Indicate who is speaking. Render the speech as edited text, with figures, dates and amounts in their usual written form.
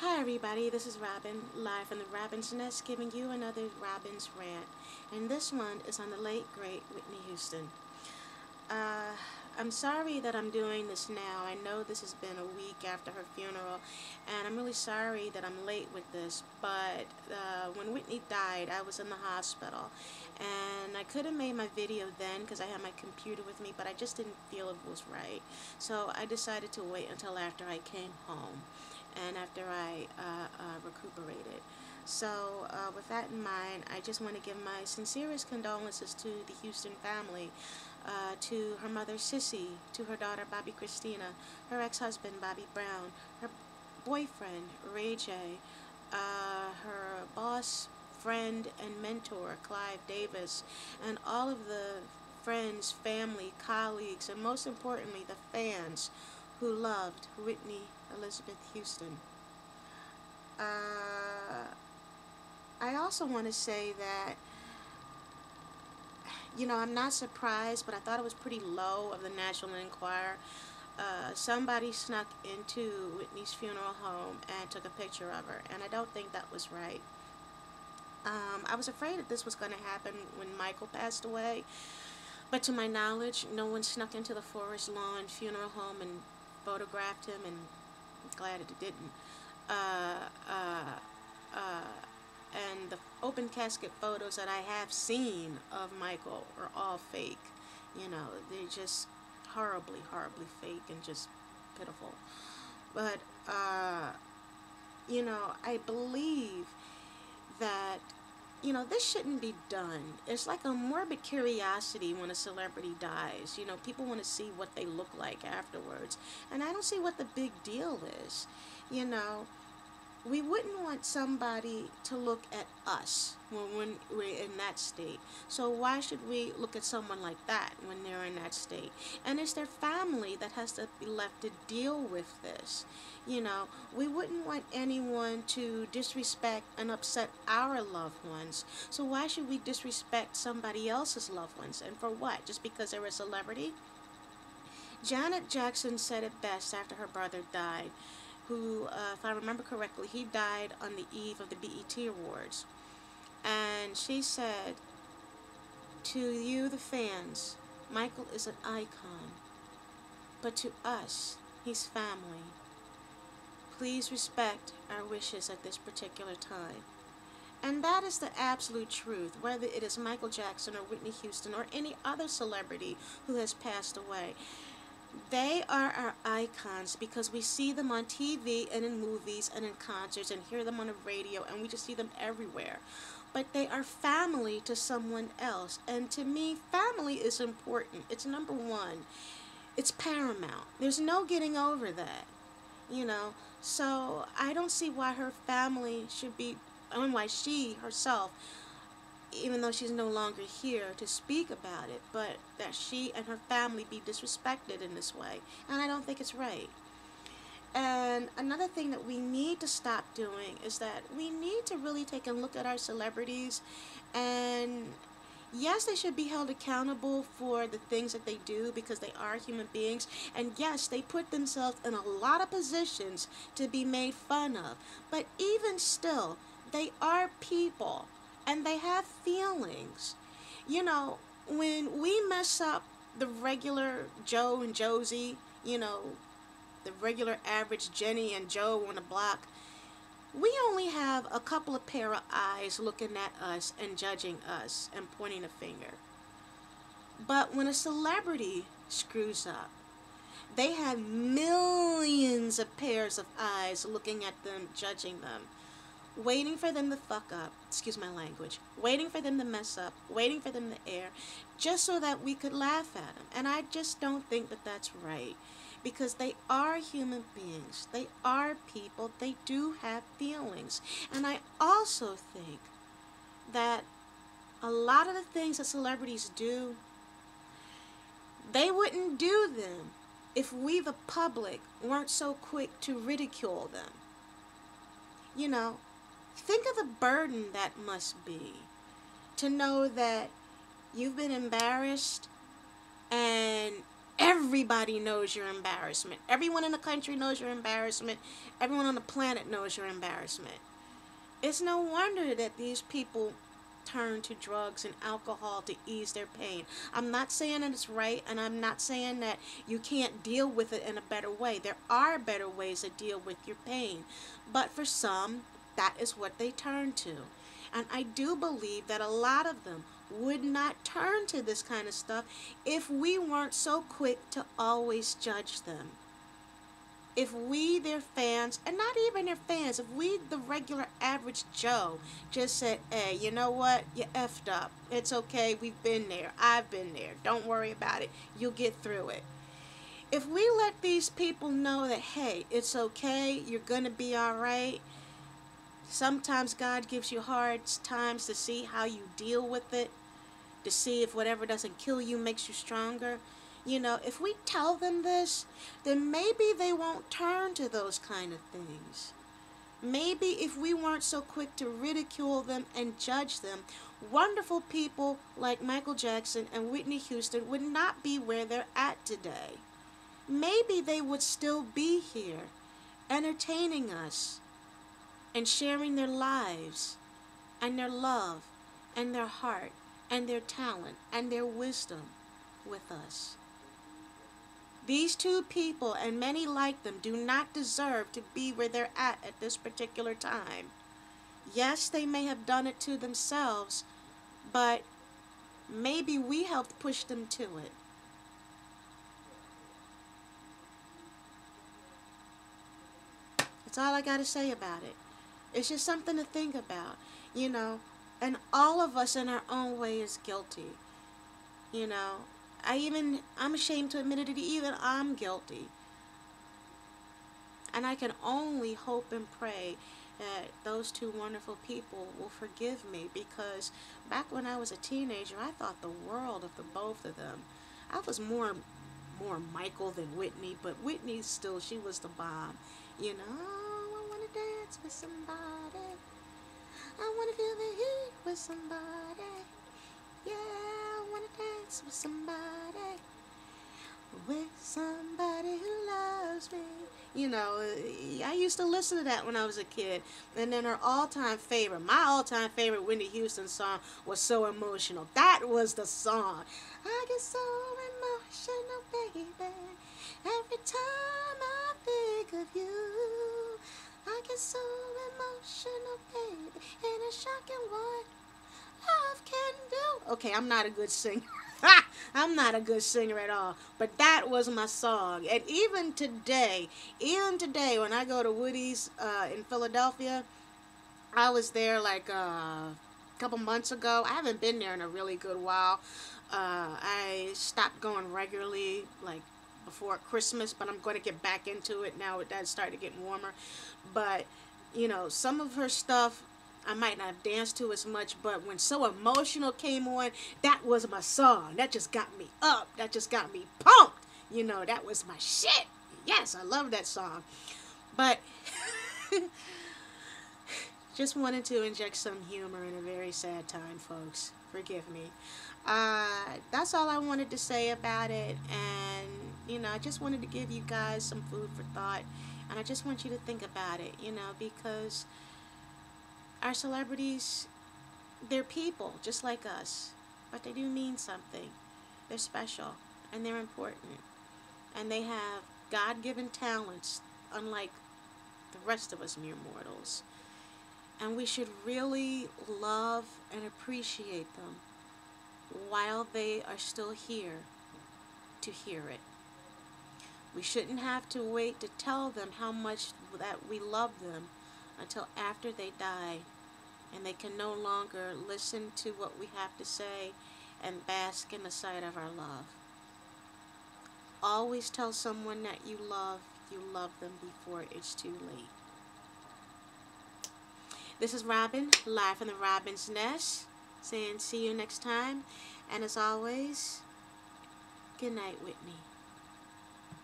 Speaker 1: Hi everybody, this is Robyn, live from the Robyn's Nest, giving you another Robyn's Rant. And this one is on the late, great Whitney Houston. I'm sorry that I'm doing this now. I know this has been a week after her funeral, and I'm really sorry that I'm late with this, but when Whitney died, I was in the hospital, and I could have made my video then because I had my computer with me, but I just didn't feel it was right. So I decided to wait until after I came home and after I recuperated. So with that in mind, I just want to give my sincerest condolences to the Houston family, to her mother Sissy, to her daughter Bobby Christina, her ex-husband Bobby Brown, her boyfriend Ray J, her boss, friend, and mentor Clive Davis, and all of the friends, family, colleagues, and most importantly the fans who loved Whitney Elizabeth Houston. I also want to say that, I'm not surprised, but I thought it was pretty low of the National Enquirer. Somebody snuck into Whitney's funeral home and took a picture of her, and I don't think that was right. I was afraid that this was going to happen when Michael passed away, but to my knowledge, no one snuck into the Forest Lawn funeral home and photographed him, and I'm glad it didn't. And the open casket photos that I have seen of Michael are all fake. They're just horribly, horribly fake and just pitiful. But, I believe that, this shouldn't be done. It's like a morbid curiosity when a celebrity dies. People want to see what they look like afterwards. And I don't see what the big deal is. We wouldn't want somebody to look at us when we're in that state. So why should we look at someone like that when they're in that state? And it's their family that has to be left to deal with this. We wouldn't want anyone to disrespect and upset our loved ones. So why should we disrespect somebody else's loved ones? And for what? Just because they're a celebrity? Janet Jackson said it best after her brother died, who, if I remember correctly, he died on the eve of the BET Awards. And she said, "To you, the fans, Michael is an icon. But to us, he's family. Please respect our wishes at this particular time." And that is the absolute truth, whether it is Michael Jackson or Whitney Houston or any other celebrity who has passed away. They are our icons because we see them on TV and in movies and in concerts and hear them on the radio, and we just see them everywhere. But they are family to someone else. And to me, family is important. It's number one. It's paramount. There's no getting over that. So I don't see why her family should be, and why she herself, even though she's no longer here to speak about it, but that she and her family be disrespected in this way. And I don't think it's right. And another thing that we need to stop doing is that we need to really take a look at our celebrities, and yes, they should be held accountable for the things that they do because they are human beings. And yes, they put themselves in a lot of positions to be made fun of. But even still, they are people. And they have feelings. When we mess up the regular Joe and Josie, the regular average Jenny and Joe on the block, we only have a couple of pair of eyes looking at us and judging us and pointing a finger. But when a celebrity screws up, they have millions of pairs of eyes looking at them, judging them, waiting for them to fuck up, excuse my language, waiting for them to mess up, waiting for them to air, just so that we could laugh at them. And I just don't think that that's right, because they are human beings. They are people. They do have feelings. And I also think that a lot of the things that celebrities do, they wouldn't do them if we, the public, weren't so quick to ridicule them. Think of the burden that must be to know that you've been embarrassed and Everybody knows your embarrassment. Everyone in the country knows your embarrassment. Everyone on the planet knows your embarrassment. It's no wonder that these people turn to drugs and alcohol to ease their pain. I'm not saying that it's right, and I'm not saying that you can't deal with it in a better way. There are better ways to deal with your pain. But for some, that is what they turn to. And I do believe that a lot of them would not turn to this kind of stuff if we weren't so quick to always judge them. If we, their fans, and not even their fans, if we, the regular average Joe, just said, hey, you know what? You effed up. It's okay. We've been there. I've been there. Don't worry about it. You'll get through it. If we let these people know that, hey, it's okay. You're going to be all right. Sometimes God gives you hard times to see how you deal with it, to see if whatever doesn't kill you makes you stronger. You know, if we tell them this, then maybe they won't turn to those kind of things. Maybe if we weren't so quick to ridicule them and judge them, wonderful people like Michael Jackson and Whitney Houston would not be where they're at today. Maybe they would still be here, entertaining us and sharing their lives and their love and their heart and their talent and their wisdom with us. These two people, and many like them, do not deserve to be where they're at this particular time. Yes, they may have done it to themselves, but maybe we helped push them to it. That's all I got to say about it. It's just something to think about, you know. And all of us in our own way is guilty, you know. I'm ashamed to admit it, even I'm guilty. And I can only hope and pray that those two wonderful people will forgive me, because back when I was a teenager, I thought the world of the both of them. I was more Michael than Whitney, but Whitney still, she was the bomb. You know, I want to dance with somebody. I want to feel the heat with somebody. Yeah, I want to dance with somebody who loves me. You know, I used to listen to that when I was a kid. And then her all-time favorite, my all-time favorite Whitney Houston song was So Emotional. That was the song. I get so emotional, baby, every time I think of you. I get so emotional, baby, and it's shocking what love can do. Okay, I'm not a good singer. I'm not a good singer at all. But that was my song. And even today, when I go to Woody's in Philadelphia, I was there like a couple months ago. I haven't been there in a really good while. I stopped going regularly, like before Christmas, but I'm going to get back into it now that it started getting warmer. But, you know, some of her stuff I might not have danced to as much, but when So Emotional came on, that was my song. That just got me up. That just got me pumped. You know, that was my shit. Yes, I love that song. But just wanted to inject some humor in a very sad time, folks. Forgive me. That's all I wanted to say about it. And, you know, I just wanted to give you guys some food for thought. And I just want you to think about it, you know, because our celebrities, they're people just like us, but they do mean something. They're special, and they're important, and they have God-given talents unlike the rest of us mere mortals, and we should really love and appreciate them while they are still here to hear it. We shouldn't have to wait to tell them how much that we love them until after they die, and they can no longer listen to what we have to say and bask in the sight of our love. Always tell someone that you love them before it's too late. This is Robyn, live from the Robyn's Nest, saying see you next time. And as always, good night, Whitney.